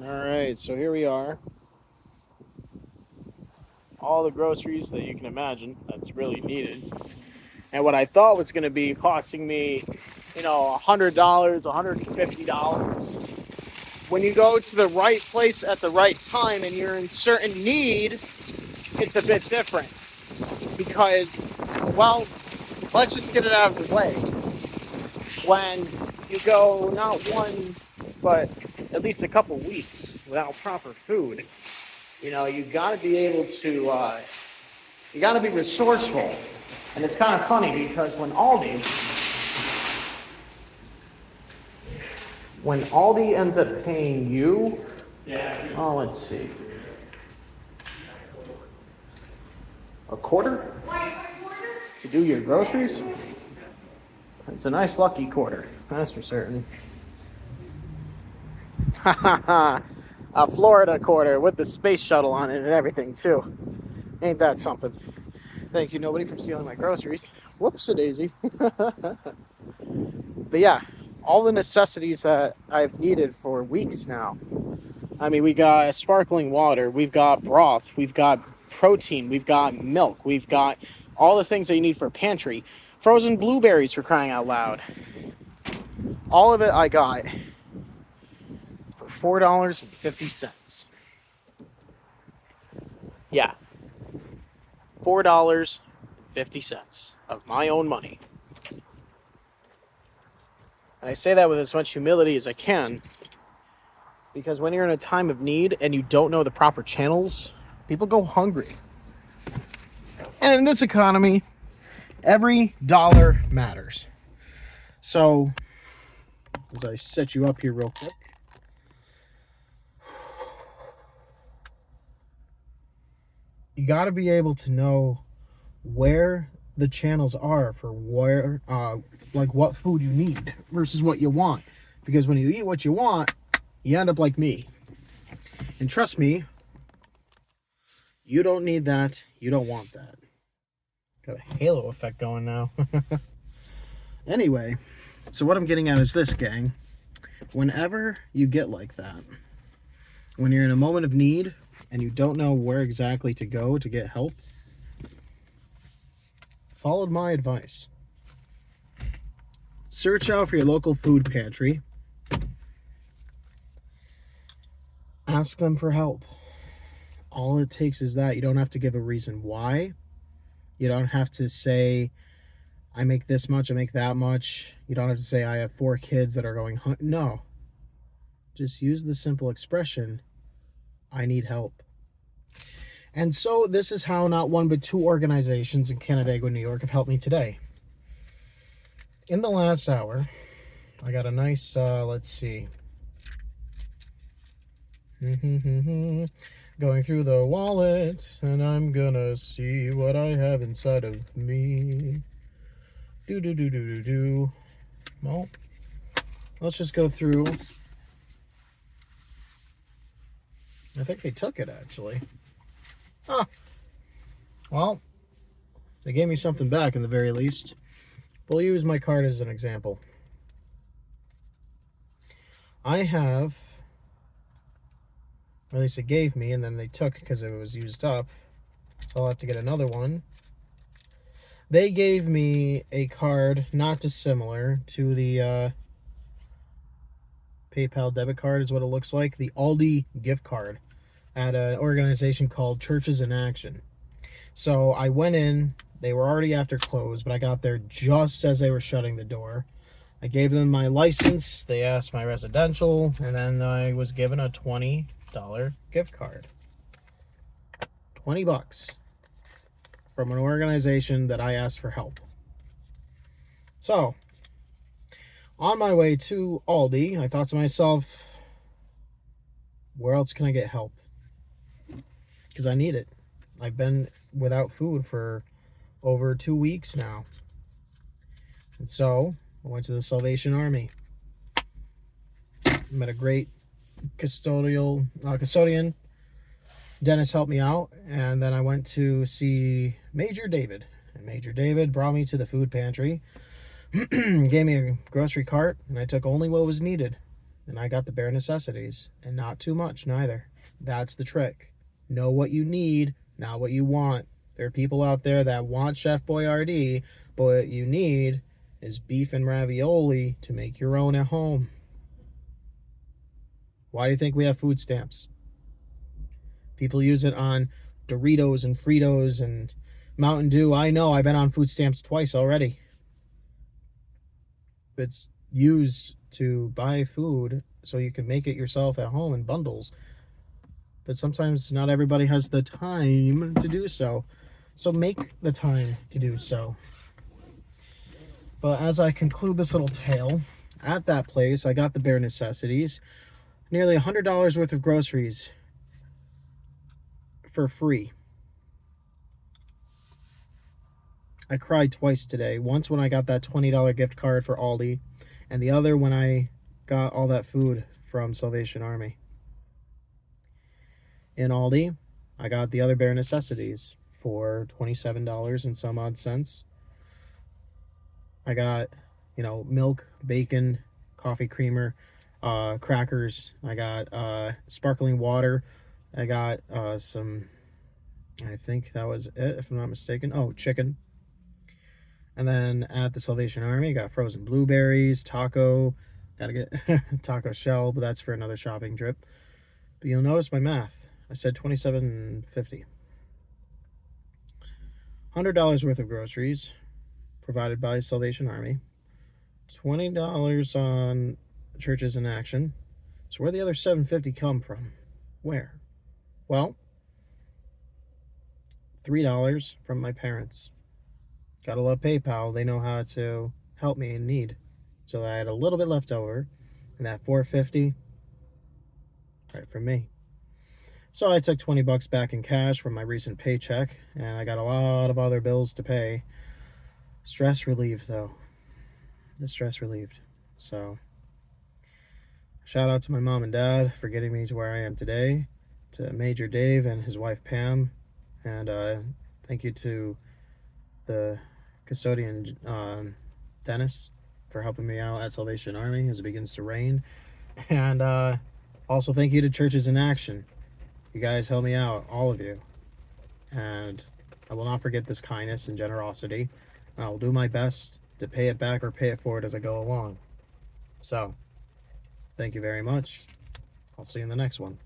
All right, so here we are. All the groceries that you can imagine that's really needed. And what I thought was going to be costing me, $100, $150. When you go to the right place at the right time and you're in certain need, it's a bit different. Because, well, let's just get it out of the way. When you go not one, but at least a couple weeks without proper food, you got to be able to, you got to be resourceful. And it's kind of funny because when Aldi ends up paying you, let's see, a quarter to do your groceries, it's a nice lucky quarter, that's for certain. A Florida quarter with the space shuttle on it and everything too. Ain't that something? Thank you, nobody, for stealing my groceries. Whoops-a-daisy. But yeah, all the necessities that I've needed for weeks now. I mean, we got sparkling water, we've got broth, we've got protein, we've got milk, we've got all the things that you need for a pantry. Frozen blueberries, for crying out loud. All of it I got for $4.50. Yeah, $4.50 of my own money. And I say that with as much humility as I can, because when you're in a time of need and you don't know the proper channels, people go hungry. And in this economy, every dollar matters. So, as I set you up here real quick, you got to be able to know where the channels are for where, like what food you need versus what you want. Because when you eat what you want, you end up like me. And trust me, you don't need that. You don't want that. Got a halo effect going now. Anyway, so what I'm getting at is this, gang. Whenever you get like that, when you're in a moment of need and you don't know where exactly to go to get help, follow my advice. Search out for your local food pantry. Ask them for help. All it takes is that. You don't have to give a reason why. You don't have to say, I make this much, I make that much. You don't have to say, I have 4 kids that are going hungry. No. Just use the simple expression, I need help. And so this is how not one but 2 organizations in Canandaigua, New York have helped me today. In the last hour, I got a nice, let's see. Going through the wallet, and I'm gonna see what I have inside of me. Well, let's just go through. I think they took it, actually. Well, they gave me something back in the very least. We'll use my card as an example. I have, or at least it gave me, and then they took because it was used up. So I'll have to get another one. They gave me a card not dissimilar to the PayPal debit card is what it looks like. The Aldi gift card at an organization called Churches in Action. So I went in. They were already after close, but I got there just as they were shutting the door. I gave them my license. They asked my residential, and then I was given a $20 gift card. $20 from an organization that I asked for help. So, on my way to Aldi, I thought to myself, where else can I get help? Because I need it. I've been without food for over 2 weeks now. And so, I went to the Salvation Army. Met a great custodian. Dennis helped me out, and then I went to see Major David. And Major David brought me to the food pantry, gave me a grocery cart, and I took only what was needed. And I got the bare necessities, and not too much neither. That's the trick. Know what you need, not what you want. There are people out there that want Chef Boyardee, but what you need is beef and ravioli to make your own at home. Why do you think we have food stamps? People use it on Doritos and Fritos and Mountain Dew. I know, I've been on food stamps twice already. It's used to buy food so you can make it yourself at home in bundles. But sometimes not everybody has the time to do so. So make the time to do so. But as I conclude this little tale, at that place, I got the bare necessities. Nearly $100 worth of groceries for free. I cried twice today. Once when I got that $20 gift card for Aldi, and the other when I got all that food from Salvation Army. In Aldi, I got the other bare necessities for $27 and some odd cents. I got, milk, bacon, coffee creamer, crackers. I got sparkling water. I got some, I think that was it, if I'm not mistaken. Oh, chicken. And then at the Salvation Army, got frozen blueberries, taco. Gotta get taco shell, but that's for another shopping trip. But you'll notice my math. I said $27.50. $100 worth of groceries provided by Salvation Army. $20 on Churches in Action. So where the other $7.50 come from? Where? Well, $3 from my parents. Gotta love PayPal. They know how to help me in need. So I had a little bit left over, and that $4.50 right from me. So I took $20 back in cash from my recent paycheck, and I got a lot of other bills to pay. Stress relieved, though. The stress relieved. So shout out to my mom and dad for getting me to where I am today, to Major Dave and his wife Pam, and thank you to the custodian Dennis for helping me out at Salvation Army as it begins to rain. And also thank you to Churches in Action. You guys help me out, all of you. And I will not forget this kindness and generosity. And I will do my best to pay it back or pay it forward as I go along. So, thank you very much. I'll see you in the next one.